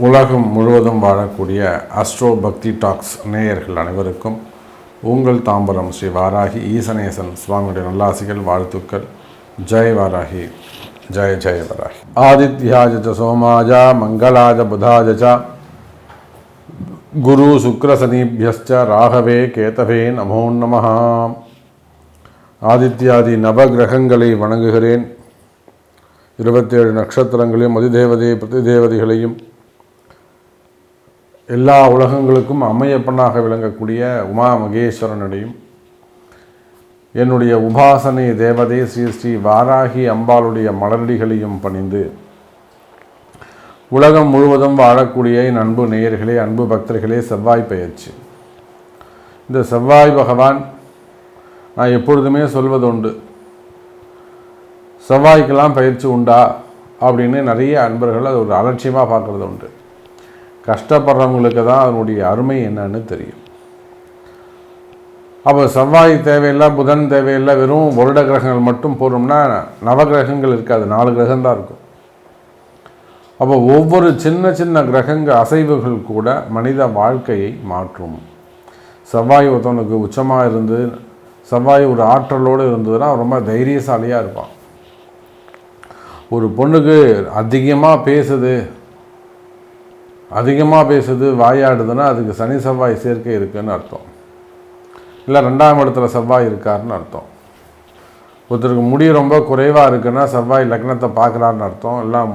உலகம் முழுவதும் வாழக்கூடிய அஸ்ட்ரோ பக்தி டாக்ஸ் நேயர்கள் அனைவருக்கும் உங்கள் தாம்பரம் ஸ்ரீ வாராகி ஈசனேசன் சுவாமியுடைய நல்லாசிகள் வாழ்த்துக்கள். ஜெய் வாராகி, ஜெய ஜெய வாராகி. ஆதித்யாஜ சோமாஜா மங்களாஜ புதாஜ குரு சுக்ரசனீபியஸ்ச ராகவே கேதவே நமோ நமஹ. ஆதித்யாதி நவகிரகங்களை வணங்குகிறேன். 27 நட்சத்திரங்களையும் அதிதேவதை பிரதிதேவதைகளையும் எல்லா உலகங்களுக்கும் அம்மையப்பனாக விளங்கக்கூடிய உமா மகேஸ்வரனுடையும் என்னுடைய உபாசனை தேவதை ஸ்ரீ ஸ்ரீ வாராகி அம்பாளுடைய மலரடிகளையும் பணிந்து உலகம் முழுவதும் வாழக்கூடிய என் அன்பு நேயர்களே, அன்பு பக்தர்களே, செவ்வாய் பெயர்ச்சி. இந்த செவ்வாய் பகவான் நான் எப்பொழுதுமே சொல்வதுண்டு, செவ்வாய்க்கெல்லாம் பயிற்சி உண்டா அப்படின்னு நிறைய அன்பர்கள் அது ஒரு அலட்சியமாக பார்க்குறது உண்டு. கஷ்டப்படுறவங்களுக்கு தான் அதனுடைய அருமை என்னன்னு தெரியும். அப்போ செவ்வாய் தேவையில்லை, புதன் தேவையில்லை, வெறும் வருட கிரகங்கள் மட்டும் போகிறோம்னா நவகிரகங்கள் இருக்காது, 4 கிரகம்தான் இருக்கும். அப்போ ஒவ்வொரு சின்ன சின்ன கிரகங்க அசைவுகள் கூட மனித வாழ்க்கையை மாற்றும். செவ்வாய் ஒருத்தவனுக்கு உச்சமாக இருந்து செவ்வாய் ஒரு ஆற்றலோடு இருந்ததுன்னா ரொம்ப தைரியசாலியாக இருப்பான். ஒரு பொண்ணுக்கு அதிகமாக பேசுது வாயாடுதுன்னா அதுக்கு சனி செவ்வாய் சேர்க்கை இருக்குதுன்னு அர்த்தம். இல்லை 2ஆம் இடத்துல செவ்வாய் இருக்காருன்னு அர்த்தம். ஒருத்தருக்கு முடி ரொம்ப குறைவாக இருக்குன்னா செவ்வாய் லக்னத்தை பார்க்குறாருன்னு அர்த்தம். எல்லாம்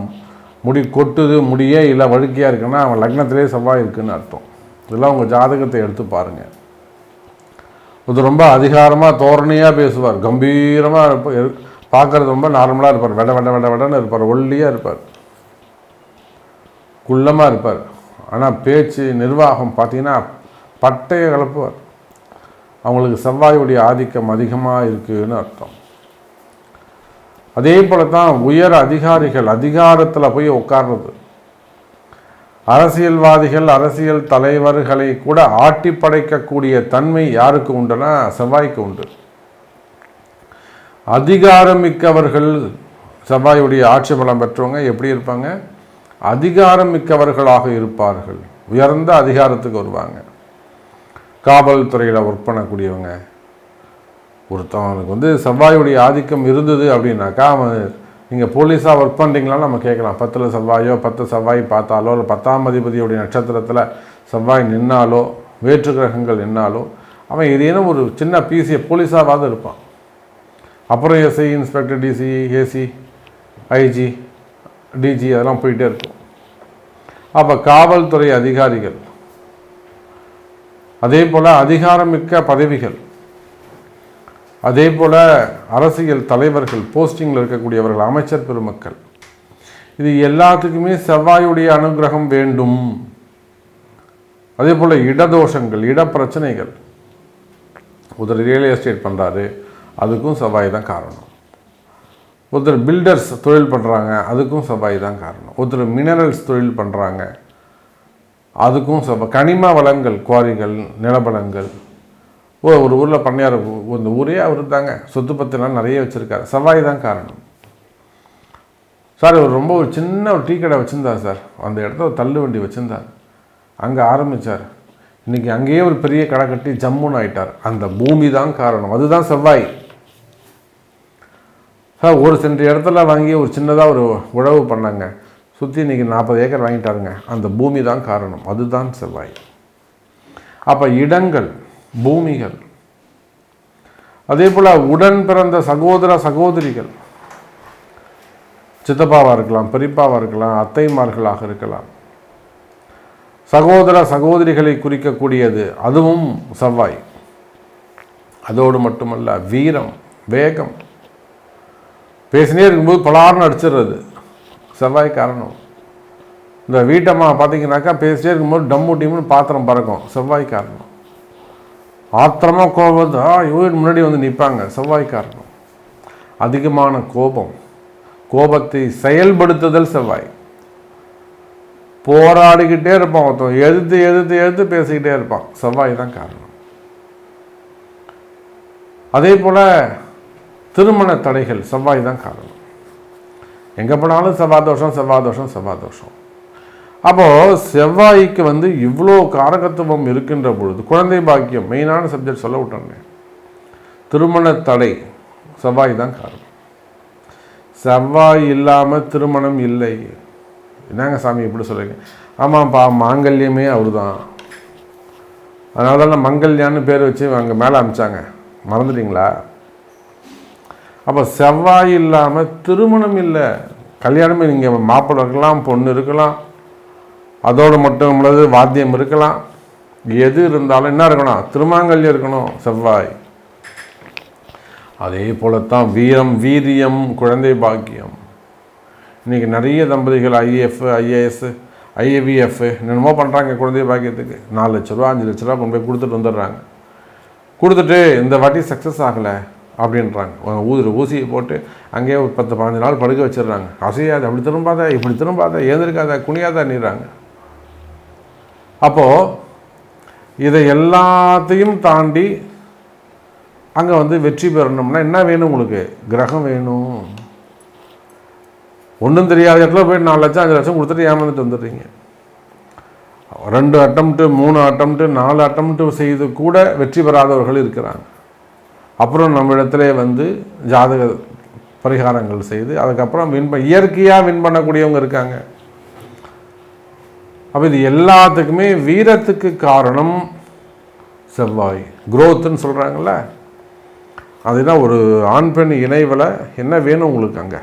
முடி கொட்டுது, முடியே இல்லை வழுக்கையாக இருக்குன்னா அவன் லக்னத்திலே செவ்வாய் இருக்குதுன்னு அர்த்தம். இதெல்லாம் உங்கள் ஜாதகத்தை எடுத்து பாருங்கள். ஒருத்தர் ரொம்ப அதிகாரமாக தோரணையாக பேசுவார், கம்பீரமாக இருப்பார், பார்க்குறது ரொம்ப நார்மலாக இருப்பார், வெடன்னு இருப்பார், ஒல்லியாக இருப்பார், குள்ளமாக இருப்பார். ஆனால் பேச்சு நிர்வாகம் பார்த்தீங்கன்னா பட்டையை கலப்புவார். அவங்களுக்கு செவ்வாயுடைய ஆதிக்கம் அதிகமாக இருக்குதுன்னு அர்த்தம். அதே போல தான் உயர் அதிகாரிகள் அதிகாரத்தில் போய் உட்கார்றது, அரசியல்வாதிகள் அரசியல் தலைவர்களை கூட ஆட்டி படைக்கக்கூடிய தன்மை யாருக்கு உண்டுன்னா செவ்வாய்க்கு உண்டு. அதிகாரமிக்கவர்கள் செவ்வாயுடைய ஆட்சி பலம் பெற்றவங்க எப்படி இருப்பாங்க? அதிகாரமிக்கவர்களாக இருப்பார்கள், உயர்ந்த அதிகாரத்துக்கு வருவாங்க. காவல்துறையில் ஒர்க் பண்ணக்கூடியவங்க, ஒருத்தவனுக்கு செவ்வாயுடைய ஆதிக்கம் இருந்தது அப்படின்னாக்கா அவன் நீங்கள் போலீஸாக ஒர்க் பண்ணுறீங்களான்னு நம்ம கேட்கலாம். 10ல் செவ்வாயோ 10 செவ்வாய் பார்த்தாலோ இல்லை 10ஆம் அதிபதியுடைய நட்சத்திரத்தில் செவ்வாய் நின்னாலோ வேற்று கிரகங்கள் நின்னாலோ அவன் ஏதேனும் ஒரு சின்ன பிசியை போலீஸாவது இருப்பான். அப்புறம் SI, inspector, DC, AC, IG, DG அதெல்லாம் போயிட்டே இருக்கும். அப்போ காவல்துறை அதிகாரிகள், அதே போல் அதிகாரமிக்க பதவிகள், அதே போல் அரசியல் தலைவர்கள், போஸ்டிங்கில் இருக்கக்கூடியவர்கள், அமைச்சர் பெருமக்கள், இது எல்லாத்துக்குமே செவ்வாயுடைய அனுகிரகம் வேண்டும். அதே போல் இடதோஷங்கள், இடப்பிரச்சனைகள், ஒருத்தர் ரியல் எஸ்டேட் பண்ணுறாரு அதுக்கும் செவ்வாய் தான் காரணம். ஒருத்தர் பில்டர்ஸ் தொழில் பண்ணுறாங்க அதுக்கும் செவ்வாய் தான் காரணம். ஒருத்தர் மினரல்ஸ் தொழில் பண்ணுறாங்க அதுக்கும் செவ்வாய். கனிம வளங்கள், குவாரிகள், நிலபலங்கள், ஒரு ஊரில் பண்ணையார், இந்த ஊரே அவர் தாங்க, சொத்து பத்துலாம் நிறைய வச்சுருக்காரு, செவ்வாய் தான் காரணம். சார் அவர் ரொம்ப ஒரு சின்ன ஒரு டீ கடை வச்சுருந்தார் சார், அந்த இடத்துல ஒரு தள்ளு வண்டி வச்சுருந்தார், அங்கே ஆரம்பித்தார், இன்றைக்கி அங்கேயே ஒரு பெரிய கடை கட்டி ஜம்முன்னு ஆயிட்டார். அந்த பூமி தான் காரணம், அதுதான் செவ்வாய். சார் ஒரு சென்ற இடத்துல வாங்கி ஒரு சின்னதாக ஒரு உழவு பண்ணாங்க, சுற்றி இன்றைக்கி 40 ஏக்கர் வாங்கிட்டாருங்க, அந்த பூமி தான் காரணம், அதுதான் செவ்வாய். அப்போ இடங்கள், பூமிகள், அதே போல் உடன் பிறந்த சகோதர சகோதரிகள், சித்தப்பாவாக இருக்கலாம், பெரியப்பாவாக இருக்கலாம், அத்தைமார்களாக இருக்கலாம், சகோதர சகோதரிகளை குறிக்கக்கூடியது அதுவும் செவ்வாய். அதோடு மட்டுமல்ல, வீரம், வேகம், பேசினே இருக்கும்போது பலார்னு அடிச்சிடுறது செவ்வாய் காரணம். இந்த வீட்டம்மா பார்த்தீங்கன்னாக்கா பேசிட்டே இருக்கும்போது டம்மு டீம்னு பாத்திரம் பறக்கும், செவ்வாய் காரணம். ஆத்திரமாக கோபம் இவங்க முன்னாடி நிற்பாங்க, செவ்வாய் காரணம். அதிகமான கோபத்தை செயல்படுத்துதல் செவ்வாய். போராடிக்கிட்டே இருப்பான் ஒருத்தன், எதிர்த்து பேசிக்கிட்டே இருப்பான், செவ்வாய் தான் காரணம். அதே போல் திருமண தடைகள், செவ்வாய் தான் காரணம். எங்கே போனாலும் செவ்வாய் தோஷம். அப்போது செவ்வாய்க்கு வந்து இவ்வளோ காரகத்துவம் இருக்கின்ற பொழுது குழந்தை பாக்கியம் மெயினான சப்ஜெக்ட் சொல்ல விட்டோன்னே, திருமண தடை செவ்வாய் தான் காரணம். செவ்வாய் இல்லாமல் திருமணம் இல்லை. என்னங்க சாமி எப்படி சொல்கிறீங்க? ஆமாப்பா, மாங்கல்யமே அவர் தான். அதனால தான் மங்கல்யான்னு பேர் வச்சு அங்கே மேலே அமிச்சாங்க, மறந்துட்டிங்களா? அப்போ செவ்வாய் இல்லாமல் திருமணம் இல்லை. கல்யாணமே நீங்கள் மாப்பிள்ளை இருக்கலாம், பொண்ணு இருக்கலாம், அதோடு மட்டும் உள்ளது வாத்தியம் இருக்கலாம், எது இருந்தாலும் என்ன இருக்கணும்? திருமாங்கல்யம் இருக்கணும், செவ்வாய். அதே போலத்தான் வீரம், வீரியம், குழந்தை பாக்கியம். இன்றைக்கி நிறைய தம்பதிகள் ஐஏஎஃப், ஐஏஎஸ், ஐஏவிஎஃப் என்னென்னமோ பண்ணுறாங்க குழந்தை பாக்கியத்துக்கு. 4 லட்ச ரூபா 5 லட்ச ரூபா கொண்டு போய் கொடுத்துட்டு வந்துடுறாங்க. கொடுத்துட்டு இந்த வாட்டி சக்ஸஸ் ஆகலை அப்படின்றாங்க. ஊசியை போட்டு அங்கேயே ஒரு 10-15 நாள் படுக்க வச்சிடுறாங்க. அசையாது, அப்படி திரும்பாத, இப்படி திரும்பாத, ஏந்திருக்காத, குனியாத நீறாங்க. அப்போது இதை எல்லாத்தையும் தாண்டி அங்கே வந்து வெற்றி பெறணும்னா என்ன வேணும்? உங்களுக்கு கிரகம் வேணும். ஒன்றும் தெரியாத இடத்துல போய் 4 லட்சம் 5 லட்சம் கொடுத்துட்டு ஏமாந்துட்டு வந்துடுறீங்க. 2 அட்டம்ப்ட்டு 3 அட்டம்ப்ட்டு 4 அட்டம்ப்ட்டு செய்து கூட வெற்றி பெறாதவர்கள் இருக்கிறாங்க. அப்புறம் நம்ம இடத்துல வந்து ஜாதக பரிகாரங்கள் செய்து அதுக்கப்புறம் இயற்கையாக வின் பண்ணக்கூடியவங்க இருக்காங்க. அப்போ இது எல்லாத்துக்குமே வீரத்துக்கு காரணம் செவ்வாய். குரோத்துன்னு சொல்கிறாங்கல்ல, அதுதான் ஒரு ஆண் பெண் இணைவில் என்ன வேணும் உங்களுக்கு? அங்கே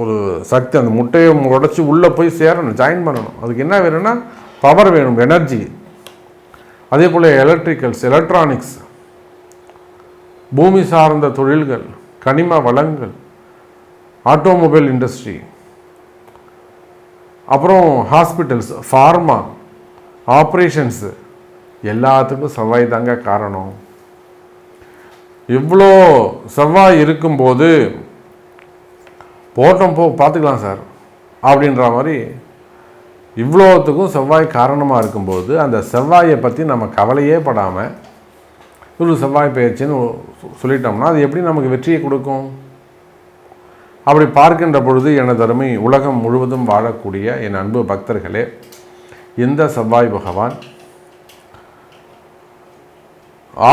ஒரு சக்தி, அந்த முட்டையை உடச்சி உள்ளே போய் சேரணும், ஜாயின் பண்ணணும். அதுக்கு என்ன வேணும்னா பவர் வேணும், எனர்ஜி. அதே போல் எலக்ட்ரிக்கல்ஸ், எலக்ட்ரானிக்ஸ், பூமி சார்ந்த தொழில்கள், கனிம வளங்கள், ஆட்டோமொபைல் இண்டஸ்ட்ரி, அப்புறம் ஹாஸ்பிட்டல்ஸ், ஃபார்மா, ஆப்ரேஷன்ஸு, எல்லாத்துக்கும் செவ்வாய் தாங்க காரணம். இவ்வளோ செவ்வாய் இருக்கும்போது போட்டோம் பார்த்துக்கலாம் சார் அப்படின்ற மாதிரி இவ்வளோத்துக்கும் செவ்வாய் காரணமாக இருக்கும்போது அந்த செவ்வாயை பற்றி நம்ம கவலையே படாமல் ஒரு செவ்வாய் பயிற்சின்னு சொல்லிட்டோம்னா அது எப்படி நமக்கு வெற்றியை கொடுக்கும்? அப்படி பார்க்கின்ற பொழுது எனது அருமை உலகம் முழுவதும் வாழக்கூடிய என் அன்பு பக்தர்களே, இந்த செவ்வாய் பகவான்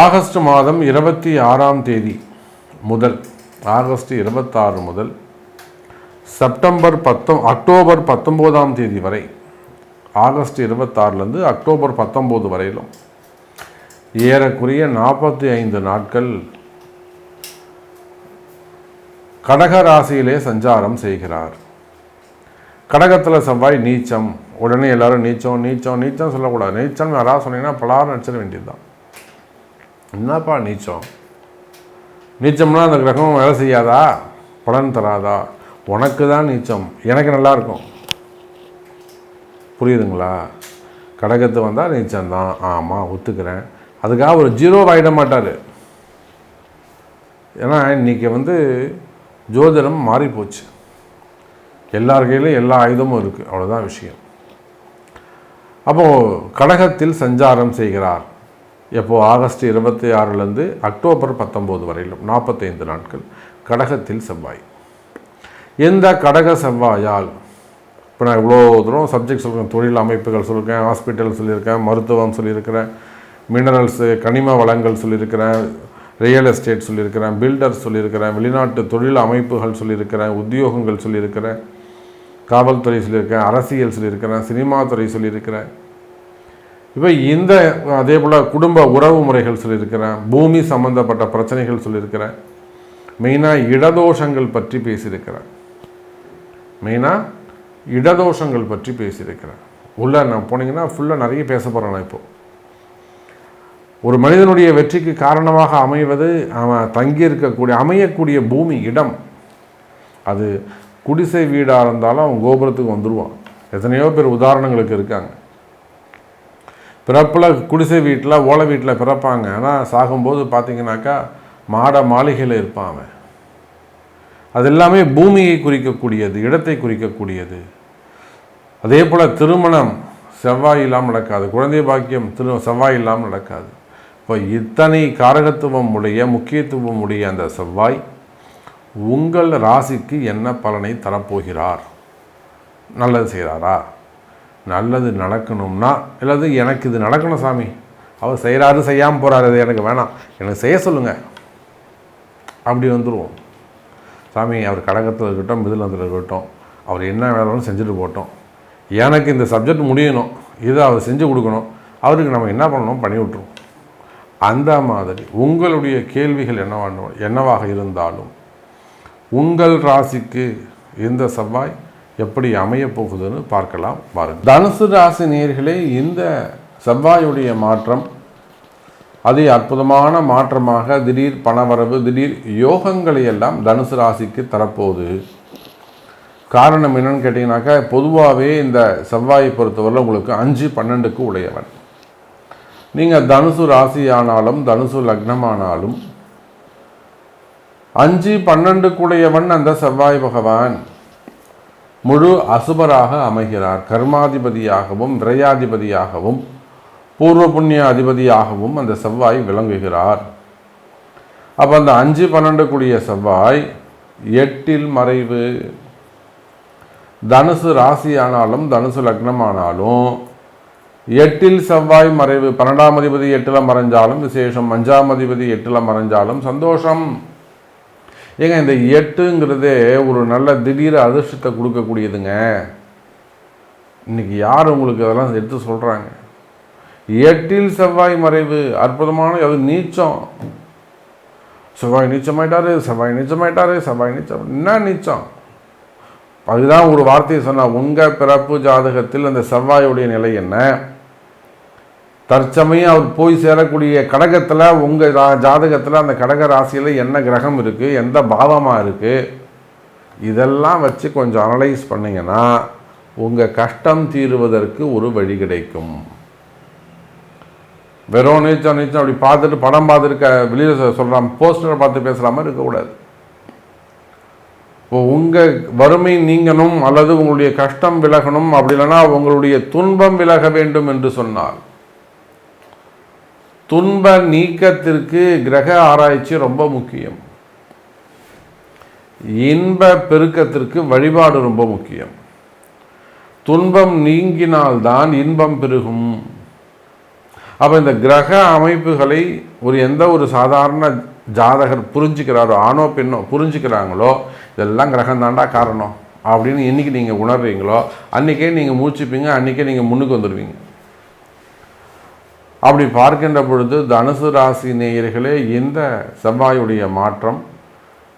ஆகஸ்ட் மாதம் 26ஆம் தேதி முதல், ஆகஸ்ட் 26 முதல் அக்டோபர் 19ஆம் தேதி வரை, ஆகஸ்ட் 26லேருந்து அக்டோபர் 19 வரையிலும் ஏறக்குறைய 45 நாட்கள் கடக ராசியிலே சஞ்சாரம் செய்கிறார். கடகத்தில் செவ்வாய் நீச்சம். உடனே எல்லாரும் நீச்சம் நீச்சம் நீச்சம் சொல்லக்கூடாது. நீச்சம் யாராவது சொன்னீங்கன்னா பலாரம் நடிச்சிட வேண்டியதுதான். என்னப்பா நீச்சம்? நீச்சம்னா அந்த கிரகம் வேலை செய்யாதா? பலன் தராதா? உனக்கு தான் நீச்சம், எனக்கு நல்லா இருக்கும். புரியுதுங்களா? கடகத்து வந்தால் நீச்சம்தான். ஆமாம், ஒத்துக்கிறேன். அதுக்காக ஒரு 0 ஆகிட மாட்டார். ஏன்னா இன்றைக்கி வந்து ஜோதிடம் மாறி போச்சு. எல்லார் கையிலும் எல்லா ஆயுதமும் இருக்குது, அவ்வளோதான் விஷயம். அப்போது கடகத்தில் சஞ்சாரம் செய்கிறார். எப்போது? ஆகஸ்ட் 26லேருந்து அக்டோபர் 19 வரையிலும் 45 நாட்கள் கடகத்தில் செவ்வாய். எந்த கடக செவ்வாயால் இப்போ நான் இவ்வளோ தூரம் சப்ஜெக்ட் சொல்கிறேன். தொழில் அமைப்புகள் சொல்லியிருக்கேன், ஹாஸ்பிட்டல் சொல்லியிருக்கேன், மருத்துவம் சொல்லியிருக்கிறேன், மினரல்ஸு கனிம வளங்கள் சொல்லியிருக்கிறேன், ரியல் எஸ்டேட் சொல்லியிருக்கிறேன், பில்டர்ஸ் சொல்லியிருக்கிறேன், வெளிநாட்டு தொழில் அமைப்புகள் சொல்லியிருக்கிறேன், உத்தியோகங்கள் சொல்லியிருக்கிறேன், காவல்துறை சொல்லியிருக்கேன், அரசியல் சொல்லியிருக்கிறேன், சினிமா துறை சொல்லியிருக்கிறேன். இப்போ இந்த அதே போல் குடும்ப உறவு முறைகள் சொல்லியிருக்கிறேன், பூமி சம்மந்தப்பட்ட பிரச்சனைகள் சொல்லியிருக்கிறேன், மெயினாக இடதோஷங்கள் பற்றி பேசியிருக்கிறேன். உள்ளே நான் போனீங்கன்னா ஃபுல்லாக நிறைய பேச போகிறேன். நான் இப்போது ஒரு மனிதனுடைய வெற்றிக்கு காரணமாக அமைவது அவன் தங்கியிருக்கக்கூடிய அமையக்கூடிய பூமி, இடம். அது குடிசை வீடாக இருந்தாலும் அவன் கோபுரத்துக்கு வந்துடுவான். எத்தனையோ பேர் உதாரணங்களுக்கு இருக்காங்க. பிறப்பில் குடிசை வீட்டில் ஓலை வீட்டில் பிறப்பாங்க, ஆனால் சாகும்போது பார்த்திங்கனாக்கா மாளிகையில் இருப்பான் அவன். அது எல்லாமே பூமியை குறிக்கக்கூடியது, இடத்தை குறிக்கக்கூடியது. அதே போல் திருமணம் செவ்வாய் இல்லாமல் நடக்காது, குழந்தை பாக்கியம் செவ்வாய் இல்லாமல் நடக்காது. இப்போ இத்தனை காரகத்துவம் உடைய முக்கியத்துவம் உடைய அந்த செவ்வாய் உங்கள் ராசிக்கு என்ன பலனை தரப்போகிறார்? நல்லது செய்கிறாரா? நல்லது நடக்கணும்னா, இல்லது எனக்கு இது நடக்கணும் சாமி, அவர் செய்கிறாரு செய்யாமல் போகிறாரு, அது எனக்கு வேணாம், எனக்கு செய்ய சொல்லுங்கள், அப்படி வந்துடுவோம். சாமி அவர் கடகத்தில் இருக்கட்டும், மிதுனத்தில் இருக்கட்டும், அவர் என்ன வேலைன்னு செஞ்சுட்டு போட்டோம், எனக்கு இந்த சப்ஜெக்ட் முடியணும், இதை அவர் செஞ்சு கொடுக்கணும், அவருக்கு நம்ம என்ன பண்ணணும் பண்ணி விட்ருவோம். அந்த மாதிரி உங்களுடைய கேள்விகள் என்னவாக இருந்தாலும் உங்கள் ராசிக்கு இந்த செவ்வாய் எப்படி அமைய போகுதுன்னு பார்க்கலாம் பாருங்கள். தனுசு ராசி நேயர்களே, இந்த செவ்வாயுடைய மாற்றம் அது அற்புதமான மாற்றமாக திடீர் பணவரவு, திடீர் யோகங்களை எல்லாம் தனுசு ராசிக்கு தரப்போகுது. காரணம் என்னன்னு கேட்டிங்கனாக்கா, பொதுவாகவே இந்த செவ்வாயை பொறுத்தவரை உங்களுக்கு 5-12க்கு உடையவன். நீங்கள் தனுசு ராசி ஆனாலும் தனுசு லக்னமானாலும் 5-12க்குடையவன் அந்த செவ்வாய் பகவான் முழு அசுபராக அமைகிறார். கர்மாதிபதியாகவும் விரையாதிபதியாகவும் பூர்வ புண்ணிய அதிபதியாகவும் அந்த செவ்வாய் விளங்குகிறார். அப்போ அந்த 5-12 செவ்வாய் 8ல் மறைவு. தனுசு ராசி ஆனாலும் தனுசு லக்னமானாலும் 8ல் செவ்வாய் மறைவு. 12ஆம் அதிபதி 8ல் மறைஞ்சாலும் விசேஷம், 5ஆம் அதிபதி 8ல் மறைஞ்சாலும் சந்தோஷம். ஏங்க இந்த 8ங்கிறதே ஒரு நல்ல திடீர் அதிர்ஷ்டத்தை கொடுக்கக்கூடியதுங்க. இன்னைக்கு யார் உங்களுக்கு அதெல்லாம் எடுத்து சொல்கிறாங்க? 8ல் செவ்வாய் மறைவு அற்புதமான, அது நீச்சம். செவ்வாய் நீச்சமாயிட்டாரு, செவ்வாய் நீச்சமாயிட்டாரு, செவ்வாய் நீச்சம். என்ன நீச்சம்? அதுதான் ஒரு வார்த்தையை சொன்னால், உங்கள் பிறப்பு ஜாதகத்தில் அந்த செவ்வாயுடைய நிலை என்ன, தற்சமயம் அவர் போய் சேரக்கூடிய கடகத்தில் உங்கள் ஜாதகத்தில் அந்த கடக ராசியில் என்ன கிரகம் இருக்குது, எந்த பாவமாக இருக்குது, இதெல்லாம் வச்சு கொஞ்சம் அனலைஸ் பண்ணிங்கன்னா உங்கள் கஷ்டம் தீருவதற்கு ஒரு வழி கிடைக்கும். வெறும் நீச்சம் நீச்சம் அப்படி பார்த்துட்டு படம் பார்த்துருக்க வெளியில் சொல்கிறான், போஸ்டரை பார்த்து பேசுகிற மாதிரி இருக்கக்கூடாது. இப்போ உங்கள் வறுமை நீங்கணும் அல்லது உங்களுடைய கஷ்டம் விலகணும், அப்படி இல்லைன்னா உங்களுடைய துன்பம் விலக வேண்டும் என்று சொன்னால், துன்ப நீக்கத்திற்கு கிரக ஆராய்ச்சி ரொம்ப முக்கியம். இன்ப பெருக்கத்திற்கு வழிபாடு ரொம்ப முக்கியம். துன்பம் நீங்கினால்தான் இன்பம் பெருகும். அப்போ இந்த கிரக அமைப்புகளை எந்த ஒரு சாதாரண ஜாதகர் புரிஞ்சுக்கிறாரோ, ஆணோ பெண்ணோ புரிஞ்சுக்கிறாங்களோ, இதெல்லாம் கிரகம் தாண்டா காரணம் அப்படின்னு என்னைக்கு நீங்கள் உணர்றீங்களோ அன்றைக்கே நீங்கள் மூச்சுப்பீங்க, அன்றைக்கே நீங்கள் முன்னுக்கு வந்துடுவீங்க. அப்படி பார்க்கின்ற பொழுது தனுசு ராசி நேயர்களே, இந்த செவ்வாயுடைய மாற்றம்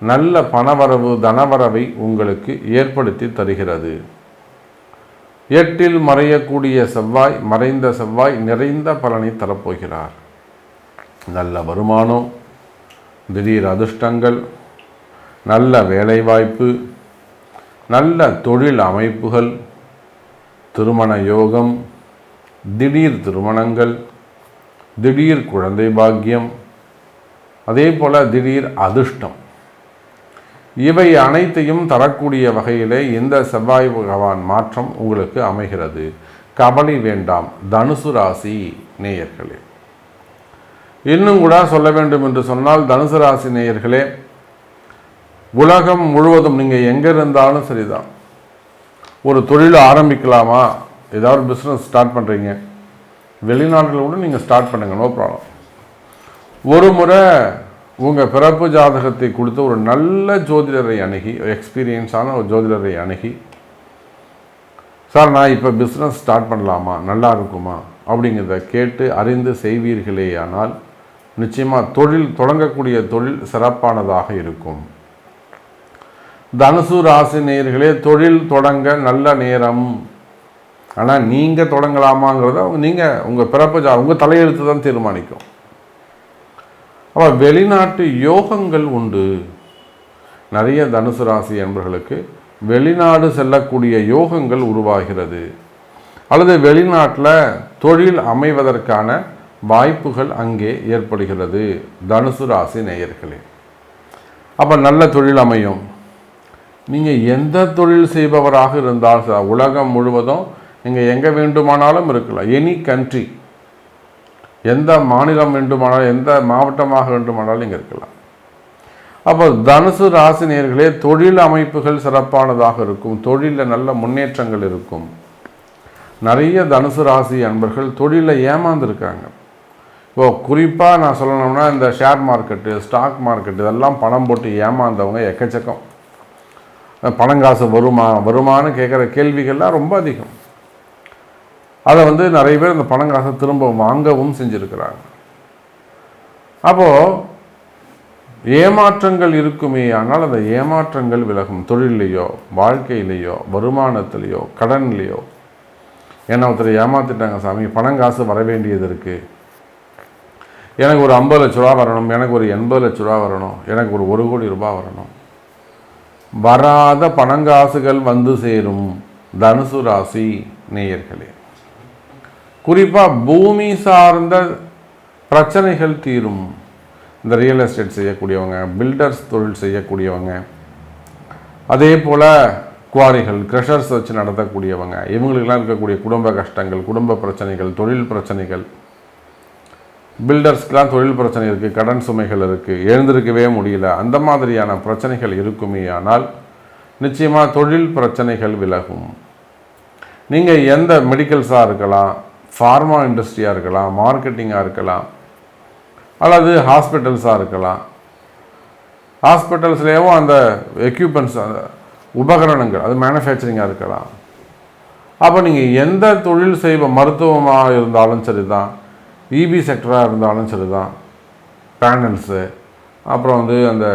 நல்ல பணவரவு தனவரவை உங்களுக்கு ஏற்படுத்தி தருகிறது. 8ல் மறையக்கூடிய செவ்வாய், மறைந்த செவ்வாய் நிறைந்த பலனை தரப்போகிறார். நல்ல வருமானம், திடீர் அதிர்ஷ்டங்கள், நல்ல வேலைவாய்ப்பு, நல்ல தொழில் அமைப்புகள், திருமண யோகம், திடீர் திருமணங்கள், திடீர் குழந்தை பாக்கியம், அதே போல் திடீர் அதிர்ஷ்டம், இவை அனைத்தையும் தரக்கூடிய வகையிலே இந்த செவ்வாய் பகவான் மாற்றம் உங்களுக்கு அமைகிறது. கவலை வேண்டாம் தனுசு ராசி நேயர்களே. இன்னும் கூட சொல்ல வேண்டும் என்று சொன்னால், தனுசு ராசி நேயர்களே, உலகம் முழுவதும் நீங்கள் எங்கே இருந்தாலும் சரிதான், ஒரு தொழில் ஆரம்பிக்கலாமா, ஏதாவது பிஸ்னஸ் ஸ்டார்ட் பண்ணுறீங்க, வெளிநாட்டில் கூட நீங்கள் ஸ்டார்ட் பண்ணுங்கள், நோ ப்ராப்ளம். ஒரு முறை உங்கள் பிறப்பு ஜாதகத்தை கொடுத்து ஒரு நல்ல ஜோதிடரை அணுகி, எக்ஸ்பீரியன்ஸான ஒரு ஜோதிடரை அணுகி, சார் நான் இப்போ பிஸ்னஸ் ஸ்டார்ட் பண்ணலாமா, நல்லா இருக்குமா அப்படிங்கிறத கேட்டு அறிந்து செய்வீர்களேயானால் நிச்சயமாக தொழில் தொடங்கக்கூடிய தொழில் சிறப்பானதாக இருக்கும். தனுசு ராசி நேயர்களே, தொழில் தொடங்க நல்ல நேரம். ஆனால் நீங்கள் தொடங்கலாமாங்கிறத நீங்கள் உங்கள் பிறப்பு உங்கள் தலையெழுத்து தான் தீர்மானிக்கும். அப்போ வெளிநாட்டு யோகங்கள் உண்டு. நிறைய தனுசு ராசி என்பவர்களுக்கு வெளிநாடு செல்லக்கூடிய யோகங்கள் உருவாகிறது, அல்லது வெளிநாட்டில் தொழில் அமைவதற்கான வாய்ப்புகள் அங்கே ஏற்படுகிறது. தனுசு ராசி நேயர்களே, அப்போ நல்ல தொழில் அமையும். நீங்கள் எந்த தொழில் செய்பவராக இருந்தால் உலகம் முழுவதும் நீங்கள் எங்கே வேண்டுமானாலும் இருக்கலாம், எனி கண்ட்ரி, எந்த மாநிலம் வேண்டுமானாலும், எந்த மாவட்டமாக வேண்டுமானாலும் நீங்கள் இருக்கலாம். அப்போ தனுசு ராசி நேயர்களே, தொழில் அமைப்புகள் சிறப்பானதாக இருக்கும், தொழிலில் நல்ல முன்னேற்றங்கள் இருக்கும். நிறைய தனுசு ராசி அன்பர்கள் தொழிலில் ஏமாந்துருக்காங்க. குறிப்பாக நான் சொல்லணும்னா இந்த ஷேர் மார்க்கெட்டு, ஸ்டாக் மார்க்கெட்டு இதெல்லாம் பணம் போட்டு ஏமாந்தவங்க எக்கச்சக்கம். பணங்காசு வருமானு கேட்குற கேள்விகள்லாம் ரொம்ப அதிகம். அதை நிறைய பேர் இந்த பணங்காசை திரும்ப வாங்கவும் செஞ்சுருக்கிறாங்க. அப்போது ஏமாற்றங்கள் இருக்குமே, ஆனால் அந்த ஏமாற்றங்கள் விலகும். தொழிலையோ, வாழ்க்கையிலையோ, வருமானத்திலையோ, கடன்லையோ. ஏன்னா ஒருத்தர் ஏமாத்திட்டாங்க, சாமி பணங்காசு வர வேண்டியது இருக்குது, எனக்கு ஒரு 50 லட்ச ரூபா வரணும், எனக்கு ஒரு 80 லட்ச ரூபா வரணும், எனக்கு ஒரு 1 கோடி ரூபாய் வரணும். வராத பணங்காசுகள் வந்து சேரும் தனுசு ராசி நேயர்களே. குறிப்பாக பூமி சார்ந்த பிரச்சனைகள் தீரும். இந்த ரியல் எஸ்டேட் செய்யக்கூடியவங்க, பில்டர்ஸ் தொழில் செய்யக்கூடியவங்க, அதே போல் குவாரிகள், க்ரஷர்ஸ் வச்சு நடத்தக்கூடியவங்க, இவங்களுக்கெல்லாம் இருக்கக்கூடிய குடும்ப கஷ்டங்கள், குடும்ப பிரச்சனைகள், தொழில் பிரச்சனைகள், பில்டர்ஸ்க்கெலாம் தொழில் பிரச்சனை இருக்குது, கடன் சுமைகள் இருக்குது, எழுந்திருக்கவே முடியல, அந்த மாதிரியான பிரச்சனைகள் இருக்குமே. ஆனால் நிச்சயமாக தொழில் பிரச்சனைகள் விலகும். நீங்கள் எந்த மெடிக்கல்ஸாக இருக்கலாம், ஃபார்மா இண்டஸ்ட்ரியாக இருக்கலாம், மார்க்கெட்டிங்காக இருக்கலாம், அல்லது ஹாஸ்பிட்டல்ஸாக இருக்கலாம். ஹாஸ்பிட்டல்ஸ்லேயும் அந்த எக்யூப்மெண்ட்ஸ், அந்த உபகரணங்கள், அது மேனுஃபேக்சரிங்காக இருக்கலாம். அப்போ நீங்கள் எந்த தொழில் மருத்துவமாக இருந்தாலும் சரி தான், இபி செக்டராக இருந்தாலும் சரி தான், பேனல்ஸு, அப்புறம் அந்த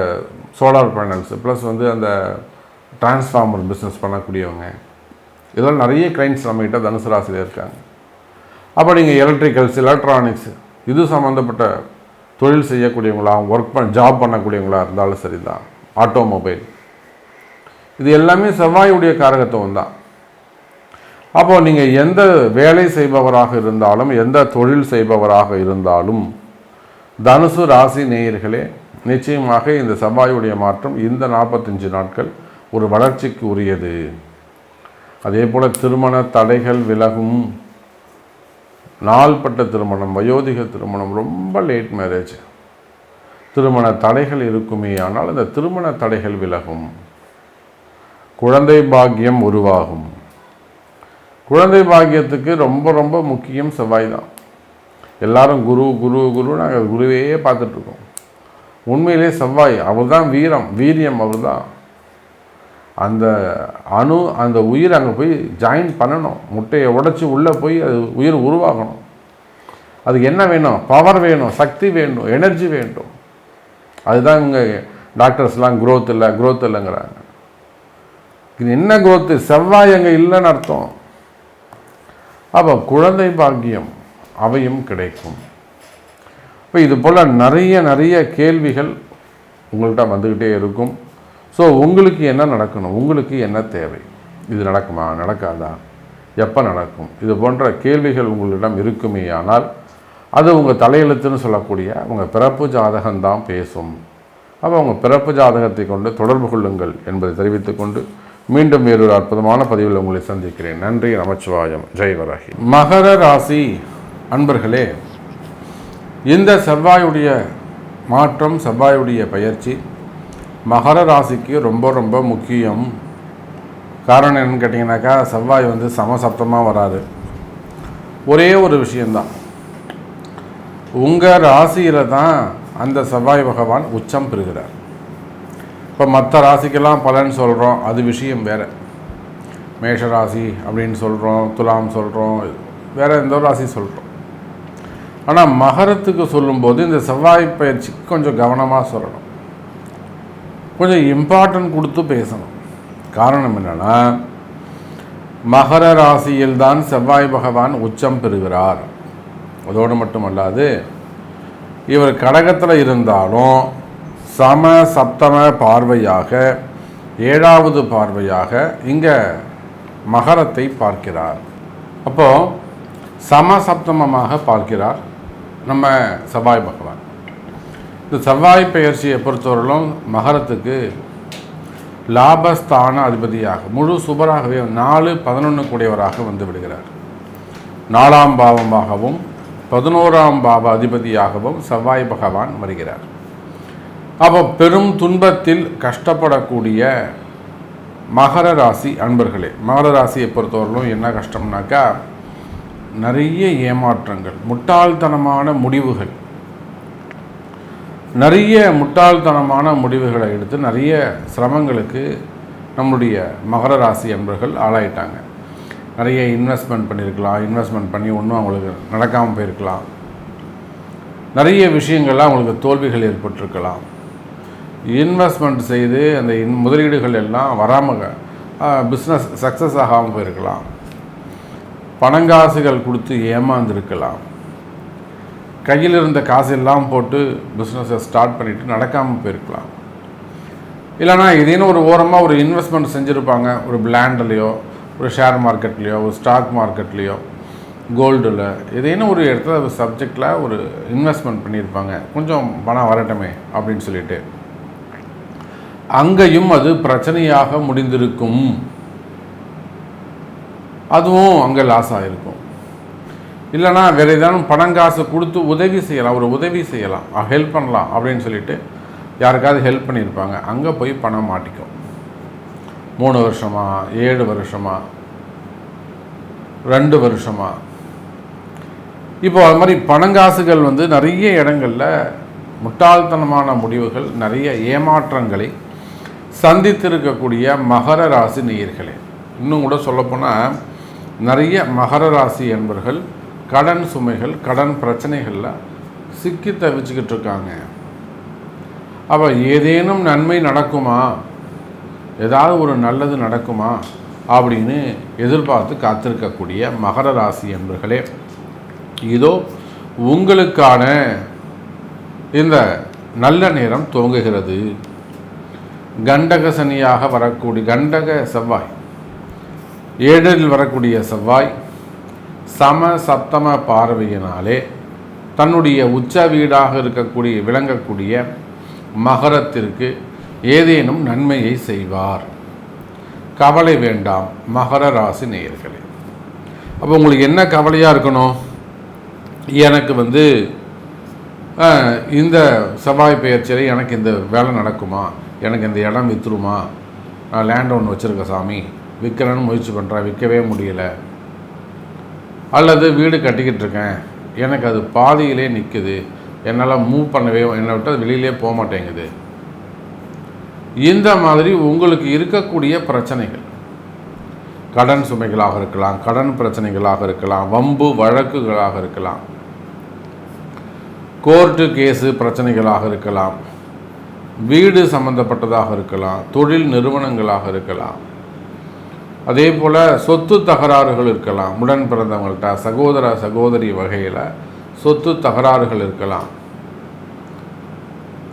சோலார் பேனல்ஸு, ப்ளஸ் அந்த டிரான்ஸ்ஃபார்மர் பிஸ்னஸ் பண்ணக்கூடியவங்க, இதெல்லாம் நிறைய கிளைண்ட்ஸ் நம்மகிட்ட தனுசு ராசியில் இருக்காங்க. அப்போ நீங்கள் எலக்ட்ரிக்கல்ஸ், எலக்ட்ரானிக்ஸ் இது சம்மந்தப்பட்ட தொழில் செய்யக்கூடியவங்களா, ஜாப் பண்ணக்கூடியவங்களா இருந்தாலும் சரி தான், ஆட்டோமொபைல், இது எல்லாமே செவ்வாயுடைய காரகத்துவம் தான். அப்போது நீங்கள் எந்த வேலை செய்பவராக இருந்தாலும், எந்த தொழில் செய்பவராக இருந்தாலும், தனுசு ராசி நேயர்களே, நிச்சயமாக இந்த செவ்வாயுடைய மாற்றம் இந்த 45 நாட்கள் ஒரு வளர்ச்சிக்கு உரியது. அதே போல் திருமண தடைகள் விலகும். நாள்பட்ட திருமணம், வயோதிக திருமணம், ரொம்ப லேட் மேரேஜ், திருமண தடைகள் இருக்குமே, ஆனால் அந்த திருமண தடைகள் விலகும். குழந்தை பாக்கியம் உருவாகும். குழந்தை பாக்கியத்துக்கு ரொம்ப ரொம்ப முக்கியம் செவ்வாய் தான். எல்லாரும் குரு குரு குரு நாங்கள் குருவே பார்த்துட்ருக்கோம். உண்மையிலே செவ்வாய் அவர் தான் வீரியம் அவர் தான். அந்த உயிர் அங்கே போய் ஜாயின் பண்ணணும். முட்டையை உடைச்சி உள்ளே போய் அது உயிர் உருவாகணும். அதுக்கு என்ன வேணும்? பவர் வேணும், சக்தி வேணும், எனர்ஜி வேண்டும். அதுதான் இங்கே டாக்டர்ஸ்லாம் குரோத் இல்லைங்கிறாங்க. என்ன குரோத்து? செவ்வாய் அங்கே இல்லைன்னு அர்த்தம். அப்போ குழந்தை பாக்கியம் அவையும் கிடைக்கும். இப்போ இது போல் நிறைய கேள்விகள் உங்கள்கிட்ட வந்துக்கிட்டே இருக்கும். ஸோ உங்களுக்கு என்ன நடக்கணும், உங்களுக்கு என்ன தேவை, இது நடக்குமா, நடக்காதா, எப்போ நடக்கும், இது போன்ற கேள்விகள் உங்களிடம் இருக்குமே. ஆனால் அது உங்கள் தலையெழுத்துன்னு சொல்லக்கூடிய உங்கள் பிறப்பு ஜாதகம்தான் பேசும். அப்போ உங்கள் பிறப்பு ஜாதகத்தை கொண்டு தொடர்பு கொள்ளுங்கள் என்பதை தெரிவித்துக்கொண்டு மீண்டும் வேறொரு அற்புதமான பதிவில் உங்களை சந்திக்கிறேன். நன்றி. நமச்சிவாயம். ஜெய் வராகி. மகர ராசி அன்பர்களே, இந்த செவ்வாயுடைய மாற்றம், செவ்வாயுடைய பயிற்சி மகர ராசிக்கு ரொம்ப ரொம்ப முக்கியம். காரணம் என்னன்னு கேட்டிங்கனாக்கா, செவ்வாய் சமசப்தமாக வராது. ஒரே ஒரு விஷயந்தான், உங்கள் ராசியில் தான் அந்த செவ்வாய் பகவான் உச்சம் பெறுகிறார். இப்போ மற்ற ராசிக்கெல்லாம் பலன் சொல்கிறோம், அது விஷயம் வேறு. மேஷ ராசி அப்படின்னு சொல்கிறோம், துலாம் சொல்கிறோம், வேறு எந்த ராசி சொல்கிறோம். ஆனால் மகரத்துக்கு சொல்லும்போது இந்த செவ்வாய் பயிற்சிக்கு கொஞ்சம் கவனமாக சொல்லணும், கொஞ்சம் இம்பார்ட்டன்ட் கொடுத்து பேசணும். காரணம் என்னென்னா, மகர ராசியில்தான் செவ்வாய் பகவான் உச்சம் பெறுகிறார். அதோடு மட்டுமல்லாது, இவர் கடகத்தில் இருந்தாலும் சம சப்தம பார்வையாக, 7வது பார்வையாக இங்கே மகரத்தை பார்க்கிறார். அப்போது சமசப்தமமாக பார்க்கிறார் நம்ம செவ்வாய் பகவான். இந்த செவ்வாய் பெயர்ச்சியை பொறுத்தவரையிலும் மகரத்துக்கு லாபஸ்தான அதிபதியாக, முழு சுபராகவே 4-11 கூடியவராக வந்து விடுகிறார். 4ஆம் பாவமாகவும் 11ஆம் பாவ அதிபதியாகவும் செவ்வாய் பகவான் வருகிறார். அப்போ பெரும் துன்பத்தில் கஷ்டப்படக்கூடிய மகர ராசி அன்பர்களே, மகர ராசியை பொறுத்தவரையிலும் என்ன கஷ்டம்னாக்கா, நிறைய ஏமாற்றங்கள், முட்டாள்தனமான முடிவுகள், நிறைய முட்டாள்தனமான முடிவுகளை எடுத்து நிறைய சிரமங்களுக்கு நம்முடைய மகர ராசி அன்பர்கள் ஆளாயிட்டாங்க. நிறைய இன்வெஸ்ட்மெண்ட் பண்ணியிருக்கலாம், இன்வெஸ்ட்மெண்ட் பண்ணி ஒன்றும் அவங்களுக்கு நடக்காமல் போயிருக்கலாம், நிறைய விஷயங்கள்லாம் அவங்களுக்கு தோல்விகள் ஏற்பட்டிருக்கலாம், இன்வெஸ்ட்மெண்ட் செய்து அந்த முதலீடுகள் எல்லாம் வராமல் பிஸ்னஸ் சக்ஸஸ் ஆகாமல் போயிருக்கலாம், பணங்காசுகள் கொடுத்து ஏமாந்துருக்கலாம், கையில் இருந்த காசெல்லாம் போட்டு பிஸ்னஸை ஸ்டார்ட் பண்ணிவிட்டு நடக்காமல் போயிருக்கலாம். இல்லைனா ஏதேனும் ஒரு ஓரமாக ஒரு இன்வெஸ்ட்மெண்ட் செஞ்சுருப்பாங்க, ஒரு பிளாண்ட்லேயோ ஒரு ஷேர் மார்க்கெட்லேயோ ஒரு ஸ்டாக் மார்க்கெட்லேயோ கோல்டில் ஏதேனும் ஒரு இடத்துல சப்ஜெக்டில் ஒரு இன்வெஸ்ட்மெண்ட் பண்ணியிருப்பாங்க, கொஞ்சம் பணம் வரட்டுமே அப்படின்னு சொல்லிட்டு. அங்கேயும் அது பிரச்சனையாக முடிந்திருக்கும், அதுவும் அங்கே லாஸ் ஆகிருக்கும். இல்லைனா வேறு ஏதாவது பணங்காசு கொடுத்து உதவி செய்யலாம், ஒரு உதவி செய்யலாம், ஹெல்ப் பண்ணலாம் அப்படின்னு சொல்லிட்டு யாருக்காவது ஹெல்ப் பண்ணியிருப்பாங்க, அங்கே போய் பணம் மாட்டிக்கும். 3 வருஷமா, 7 வருஷமா, 2 வருஷமா. இப்போ அது மாதிரி பணங்காசுகள் நிறைய இடங்களில் முட்டாள்தனமான முடிவுகள், நிறைய ஏமாற்றங்களை சந்தித்திருக்கக்கூடிய மகர ராசி நேயர்களே. இன்னும் கூட சொல்லப்போனால் நிறைய மகர ராசி என்பவர்கள் கடன் சுமைகள், கடன் பிரச்சனைகளில் சிக்கி தவிச்சுக்கிட்டு இருக்காங்க. அப்போ ஏதேனும் நன்மை நடக்குமா, ஏதாவது ஒரு நல்லது நடக்குமா அப்படின்னு எதிர்பார்த்து காத்திருக்கக்கூடிய மகர ராசி என்பர்களே, இதோ உங்களுக்கான இந்த நல்ல நேரம் துவங்குகிறது. கண்டக சனியாக வரக்கூடிய கண்டக செவ்வாய், 7ல் வரக்கூடிய செவ்வாய் சம சப்தம பார்வையினாலே தன்னுடைய உச்ச வீடாக இருக்கக்கூடிய விளங்கக்கூடிய மகரத்திற்கு ஏதேனும் நன்மையை செய்வார். கவலை வேண்டாம் மகர ராசி நேயர்களே. அப்போ உங்களுக்கு என்ன கவலையாக இருக்கணும், எனக்கு இந்த செவ்வாய் பெயர்ச்சியில் எனக்கு இந்த வேலை நடக்குமா, எனக்கு இந்த இடம் விற்றுருமா, நான் லேண்ட் ஒன்று வச்சுருக்கேன் சாமி, விற்கிறேன்னு முயற்சி பண்ணுறேன், விற்கவே முடியலை, அல்லது வீடு கட்டிக்கிட்டு இருக்கேன், எனக்கு அது பாதியிலே நிற்குது, என்னால் மூவ் பண்ணவே, என்னை விட்டு வெளியிலே போக மாட்டேங்குது. இந்த மாதிரி உங்களுக்கு இருக்கக்கூடிய பிரச்சனைகள், கடன் சுமைகளாக இருக்கலாம், கடன் பிரச்சனைகளாக இருக்கலாம், வம்பு வழக்குகளாக இருக்கலாம், கோர்ட்டு கேஸு பிரச்சனைகளாக இருக்கலாம், வீடு சம்பந்தப்பட்டதாக இருக்கலாம், தொழில் நிறுவனங்களாக இருக்கலாம், அதே போல் சொத்து தகராறுகள் இருக்கலாம், உடன் பிறந்தவங்கள்ட்ட சகோதர சகோதரி வகையில் சொத்து தகராறுகள் இருக்கலாம்,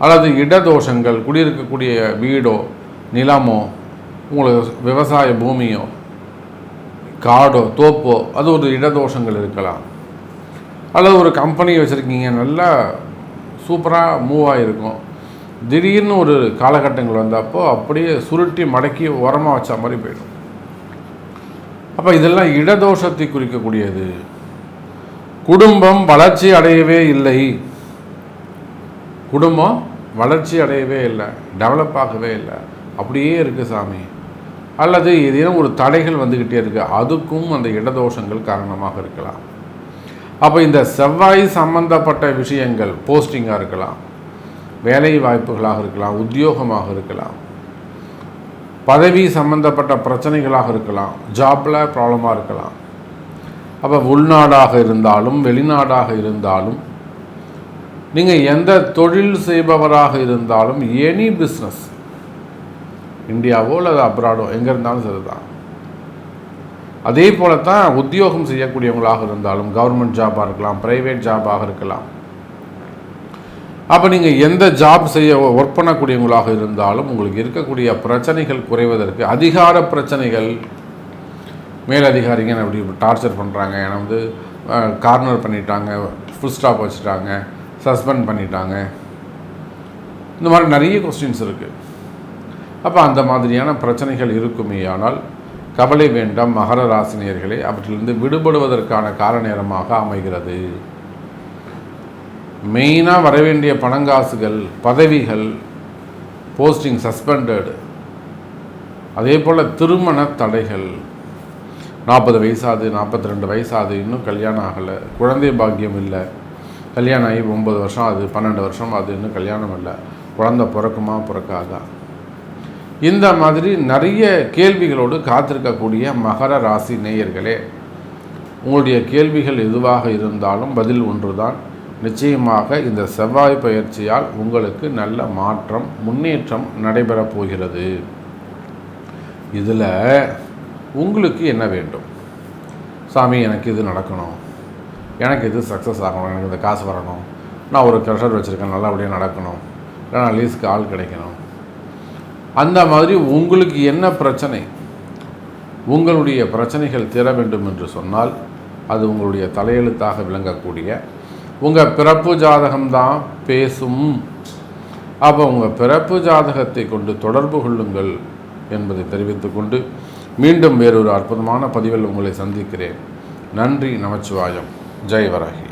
அல்லது இடதோஷங்கள், குடியிருக்கக்கூடிய வீடோ நிலமோ உங்களுக்கு விவசாய பூமியோ காடோ தோப்போ அது ஒரு இடதோஷங்கள் இருக்கலாம், அல்லது ஒரு கம்பெனி வச்சுருக்கீங்க, நல்லா சூப்பராக மூவ் ஆகிருக்கும், திடீர்னு ஒரு காலகட்டங்கள் வந்தப்போ அப்படியே சுருட்டி மடக்கி உரமாக வச்ச மாதிரி போயிடும். அப்போ இதெல்லாம் இடதோஷத்தை குறிக்கக்கூடியது. குடும்பம் வளர்ச்சி அடையவே இல்லை, குடும்பம் வளர்ச்சி அடையவே இல்லை, டெவலப் ஆகவே இல்லை, அப்படியே இருக்குது சாமி, அல்லது ஏதேனும் ஒரு தடைகள் வந்துக்கிட்டே இருக்குது, அதுக்கும் அந்த இடதோஷங்கள் காரணமாக இருக்கலாம். அப்போ இந்த செவ்வாய் சம்பந்தப்பட்ட விஷயங்கள், போஸ்டிங்காக இருக்கலாம், வேலை வாய்ப்புகளாக இருக்கலாம், உத்தியோகமாக இருக்கலாம், பதவி சம்பந்தப்பட்ட பிரச்சனைகளாக இருக்கலாம், ஜாப்பில் ப்ராப்ளமாக இருக்கலாம். அப்போ உள்நாடாக இருந்தாலும் வெளிநாடாக இருந்தாலும், நீங்கள் எந்த தொழில் செய்பவராக இருந்தாலும், எனி பிஸ்னஸ், இந்தியாவோ அல்லது அப்ராடோ எங்கே இருந்தாலும் சரிதான். அதே போல தான் உத்தியோகம் செய்யக்கூடியவங்களாக இருந்தாலும், கவர்மெண்ட் ஜாபாக இருக்கலாம், ப்ரைவேட் ஜாபாக இருக்கலாம். அப்போ நீங்கள் எந்த ஜாப் செய்ய ஒர்க் பண்ணக்கூடியவங்களாக இருந்தாலும் உங்களுக்கு இருக்கக்கூடிய பிரச்சனைகள் குறைவதற்கு, அதிகார பிரச்சனைகள், மேலதிகாரிங்க அப்படி டார்ச்சர் பண்ணுறாங்க, என்னை கார்னர் பண்ணிட்டாங்க, ஃபுல் ஸ்டாப் வச்சுட்டாங்க, சஸ்பெண்ட் பண்ணிட்டாங்க, இந்த மாதிரி நிறைய கொஸ்டின்ஸ் இருக்குது. அப்போ அந்த மாதிரியான பிரச்சனைகள் இருக்குமே ஆனால் கவலை வேண்டாம் மகர ராசினியர்களே, அவற்றிலிருந்து விடுபடுவதற்கான கால நேரமாக அமைகிறது. மெயினாக வரவேண்டிய பணங்காசுகள், பதவிகள், போஸ்டிங் சஸ்பெண்டட், அதே போல் திருமண தடைகள், 40 வயசாகுது, 42 வயசாகுது, இன்னும் கல்யாணம் ஆகலை, குழந்தை பாக்கியம் இல்லை, கல்யாணம் ஆகி 9 வருஷம் ஆகுது, 12 வருஷம் ஆகுது, இன்னும் கல்யாணம் இல்லை, குழந்தை பிறக்குமா பிறக்காதா, இந்த மாதிரி நிறைய கேள்விகளோடு காத்திருக்கக்கூடிய மகர ராசி நேயர்களே, உங்களுடைய கேள்விகள் எதுவாக இருந்தாலும் பதில் ஒன்றுதான். நிச்சயமாக இந்த செவ்வாய் பயிற்சியால் உங்களுக்கு நல்ல மாற்றம், முன்னேற்றம் நடைபெறப் போகிறது. இதில் உங்களுக்கு என்ன வேண்டும்? சாமி, எனக்கு இது நடக்கணும், எனக்கு இது சக்ஸஸ் ஆகணும், எனக்கு இந்த காசு வரணும், நான் ஒரு ட்ரெஷர் வச்சுருக்கேன், நல்லபடியாக நடக்கணும், இல்லைனா லீஸுக்கு ஆள் கிடைக்கணும், அந்த மாதிரி உங்களுக்கு என்ன பிரச்சனை, உங்களுடைய பிரச்சனைகள் தீர வேண்டும் என்று சொன்னால் அது உங்களுடைய தலையெழுத்தாக விளங்கக்கூடிய உங்கள் பிறப்பு ஜாதகம்தான் பேசும். அப்போ உங்கள் பிறப்பு ஜாதகத்தை கொண்டு தொடர்பு கொள்ளுங்கள் என்பதை தெரிவித்துக்கொண்டு மீண்டும் வேறொரு அற்புதமான பதிவில் உங்களை சந்திக்கிறேன். நன்றி. நமச்சிவாயம். ஜெய் வராகி.